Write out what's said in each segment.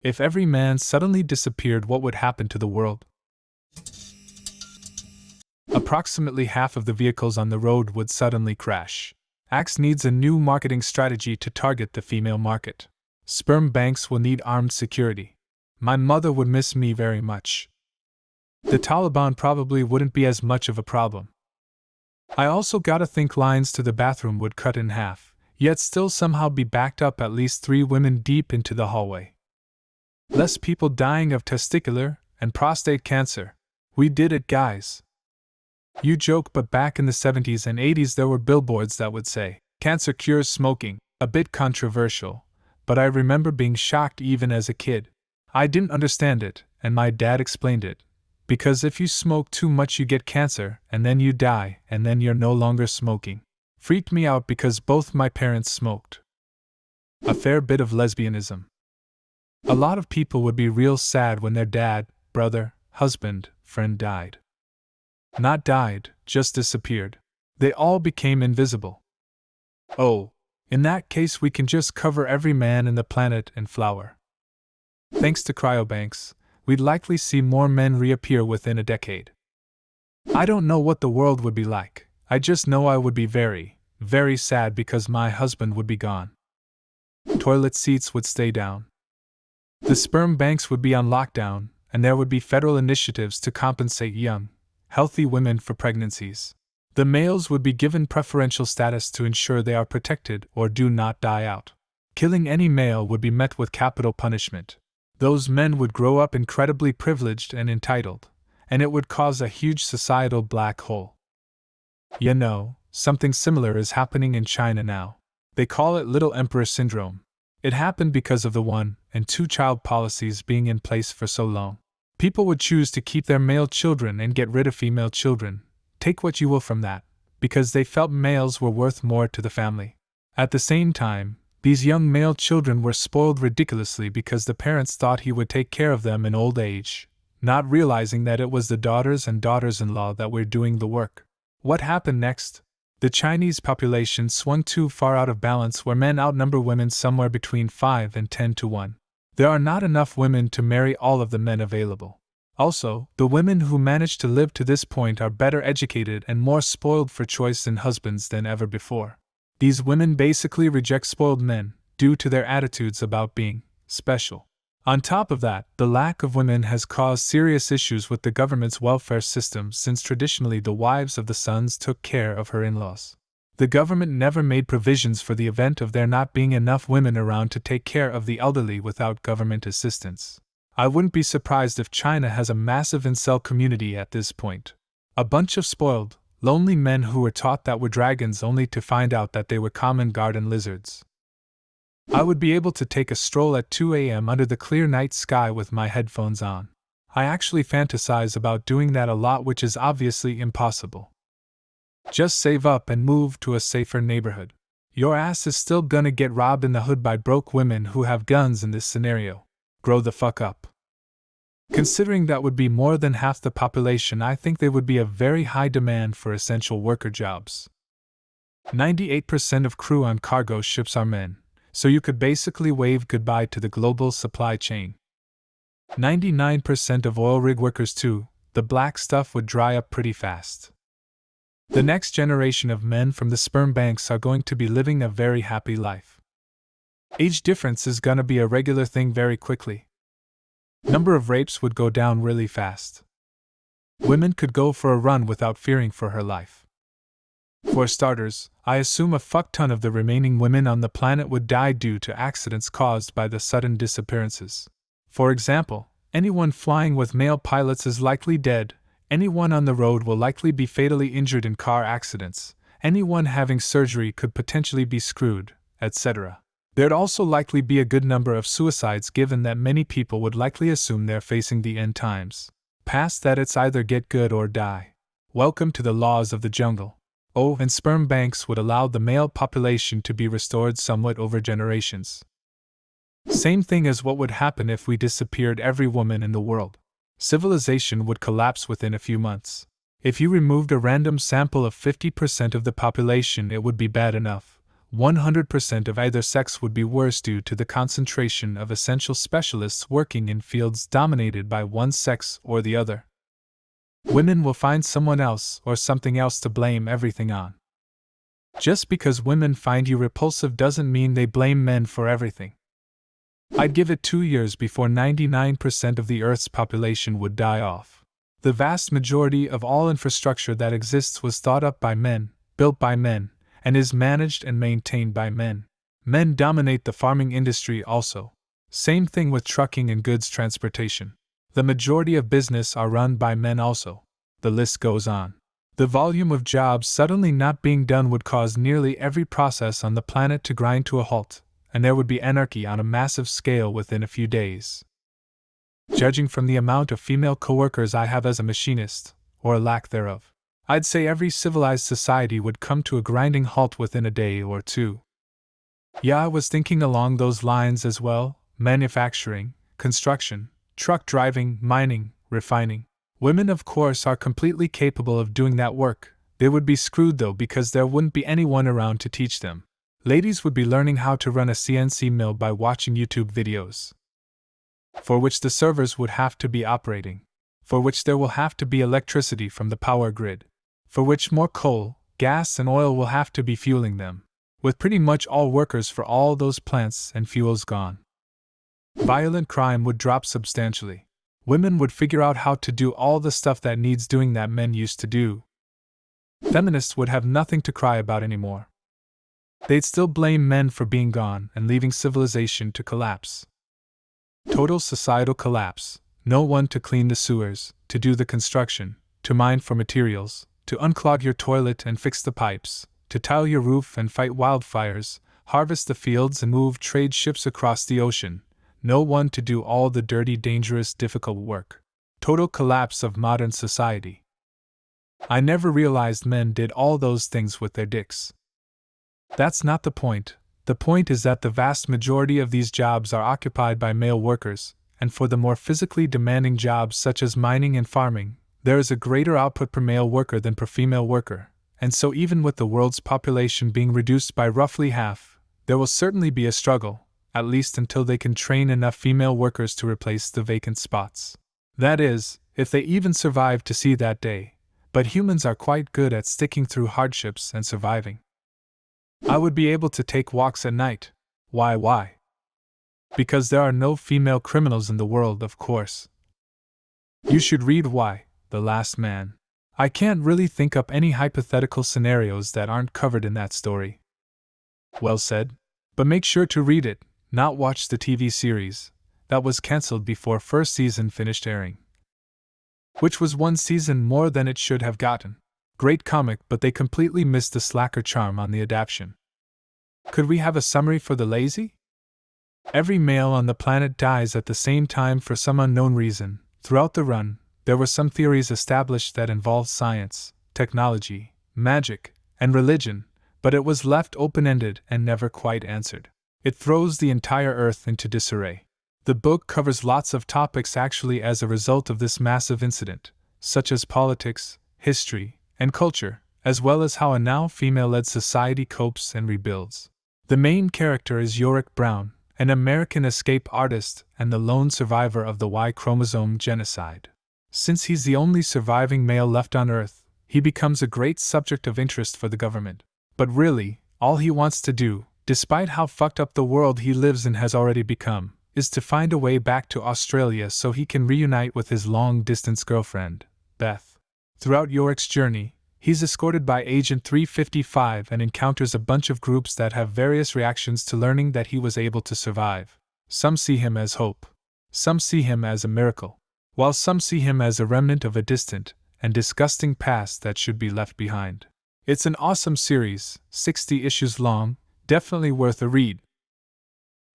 If every man suddenly disappeared, what would happen to the world? Approximately half of the vehicles on the road would suddenly crash. Axe needs a new marketing strategy to target the female market. Sperm banks will need armed security. My mother would miss me very much. The Taliban probably wouldn't be as much of a problem. I also gotta think lines to the bathroom would cut in half, yet still somehow be backed up at least 3 women deep into the hallway. Less people dying of testicular and prostate cancer. We did it, guys. You joke, but back in the 70s and 80s there were billboards that would say, "Cancer cures smoking," a bit controversial, but I remember being shocked even as a kid. I didn't understand it, and my dad explained it. Because if you smoke too much you get cancer, and then you die, and then you're no longer smoking. Freaked me out because both my parents smoked. A fair bit of lesbianism. A lot of people would be real sad when their dad, brother, husband, friend died. Not died, just disappeared. They all became invisible. Oh, in that case we can just cover every man in the planet in flour. Thanks to cryobanks, we'd likely see more men reappear within a decade. I don't know what the world would be like, I just know I would be very, very sad because my husband would be gone. Toilet seats would stay down. The sperm banks would be on lockdown, and there would be federal initiatives to compensate young, healthy women for pregnancies. The males would be given preferential status to ensure they are protected or do not die out. Killing any male would be met with capital punishment. Those men would grow up incredibly privileged and entitled, and it would cause a huge societal black hole. You know, something similar is happening in China now. They call it Little Emperor Syndrome. It happened because of the 1- and 2-child policies being in place for so long. People would choose to keep their male children and get rid of female children, take what you will from that, because they felt males were worth more to the family. At the same time, these young male children were spoiled ridiculously because the parents thought he would take care of them in old age, not realizing that it was the daughters and daughters-in-law that were doing the work. What happened next? The Chinese population swung too far out of balance where men outnumber women somewhere between 5 and 10 to 1. There are not enough women to marry all of the men available. Also, the women who manage to live to this point are better educated and more spoiled for choice in husbands than ever before. These women basically reject spoiled men, due to their attitudes about being special. On top of that, the lack of women has caused serious issues with the government's welfare system since traditionally the wives of the sons took care of her in-laws. The government never made provisions for the event of there not being enough women around to take care of the elderly without government assistance. I wouldn't be surprised if China has a massive incel community at this point. A bunch of spoiled, lonely men who were taught that were dragons only to find out that they were common garden lizards. I would be able to take a stroll at 2 a.m. under the clear night sky with my headphones on. I actually fantasize about doing that a lot, which is obviously impossible. Just save up and move to a safer neighborhood. Your ass is still gonna get robbed in the hood by broke women who have guns in this scenario. Grow the fuck up. Considering that would be more than half the population, I think there would be a very high demand for essential worker jobs. 98% of crew on cargo ships are men, so you could basically wave goodbye to the global supply chain. 99% of oil rig workers too, the black stuff would dry up pretty fast. The next generation of men from the sperm banks are going to be living a very happy life. Age difference is gonna be a regular thing very quickly. Number of rapes would go down really fast. Women could go for a run without fearing for her life. For starters, I assume a fuck ton of the remaining women on the planet would die due to accidents caused by the sudden disappearances. For example, anyone flying with male pilots is likely dead, anyone on the road will likely be fatally injured in car accidents, anyone having surgery could potentially be screwed, etc. There'd also likely be a good number of suicides given that many people would likely assume they're facing the end times. Past that it's either get good or die. Welcome to the laws of the jungle. Oh, and sperm banks would allow the male population to be restored somewhat over generations. Same thing as what would happen if we disappeared every woman in the world. Civilization would collapse within a few months. If you removed a random sample of 50% of the population, it would be bad enough. 100% of either sex would be worse due to the concentration of essential specialists working in fields dominated by one sex or the other. Women will find someone else or something else to blame everything on. Just because women find you repulsive doesn't mean they blame men for everything. I'd give it 2 years before 99% of the Earth's population would die off. The vast majority of all infrastructure that exists was thought up by men, built by men, and is managed and maintained by men. Men dominate the farming industry also. Same thing with trucking and goods transportation. The majority of business are run by men also. The list goes on. The volume of jobs suddenly not being done would cause nearly every process on the planet to grind to a halt, and there would be anarchy on a massive scale within a few days. Judging from the amount of female coworkers I have as a machinist, or lack thereof, I'd say every civilized society would come to a grinding halt within a day or two. Yeah, I was thinking along those lines as well: manufacturing, construction, truck driving, mining, refining. Women, of course, are completely capable of doing that work. They would be screwed though, because there wouldn't be anyone around to teach them. Ladies would be learning how to run a CNC mill by watching YouTube videos, for which the servers would have to be operating, for which there will have to be electricity from the power grid, for which more coal, gas, and oil will have to be fueling them, with pretty much all workers for all those plants and fuels gone. Violent crime would drop substantially. Women would figure out how to do all the stuff that needs doing that men used to do. Feminists would have nothing to cry about anymore. They'd still blame men for being gone and leaving civilization to collapse. Total societal collapse. No one to clean the sewers, to do the construction, to mine for materials, to unclog your toilet and fix the pipes, to tile your roof and fight wildfires, harvest the fields and move trade ships across the ocean. No one to do all the dirty, dangerous, difficult work. Total collapse of modern society. I never realized men did all those things with their dicks. That's not the point. The point is that the vast majority of these jobs are occupied by male workers, and for the more physically demanding jobs such as mining and farming, there is a greater output per male worker than per female worker, and so even with the world's population being reduced by roughly half, there will certainly be a struggle, at least until they can train enough female workers to replace the vacant spots. That is, if they even survive to see that day, but humans are quite good at sticking through hardships and surviving. I would be able to take walks at night. Why? Because there are no female criminals in the world, of course. You should read Why, The Last Man. I can't really think up any hypothetical scenarios that aren't covered in that story. Well said. But make sure to read it, not watch the TV series. That was cancelled before first season finished airing, which was one season more than it should have gotten. Great comic, but they completely missed the slacker charm on the adaptation. Could we have a summary for the lazy? Every male on the planet dies at the same time for some unknown reason. Throughout the run, there were some theories established that involved science, technology, magic, and religion, but it was left open-ended and never quite answered. It throws the entire Earth into disarray. The book covers lots of topics actually as a result of this massive incident, such as politics, history, and culture, as well as how a now female-led society copes and rebuilds. The main character is Yorick Brown, an American escape artist and the lone survivor of the Y chromosome genocide. Since he's the only surviving male left on Earth, he becomes a great subject of interest for the government. But really, all he wants to do, despite how fucked up the world he lives in has already become, is to find a way back to Australia so he can reunite with his long-distance girlfriend, Beth. Throughout Yorick's journey, he's escorted by Agent 355 and encounters a bunch of groups that have various reactions to learning that he was able to survive. Some see him as hope. Some see him as a miracle. While some see him as a remnant of a distant and disgusting past that should be left behind. It's an awesome series, 60 issues long, definitely worth a read.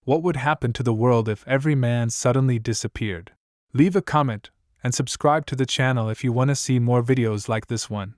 What would happen to the world if every man suddenly disappeared? Leave a comment and subscribe to the channel if you want to see more videos like this one.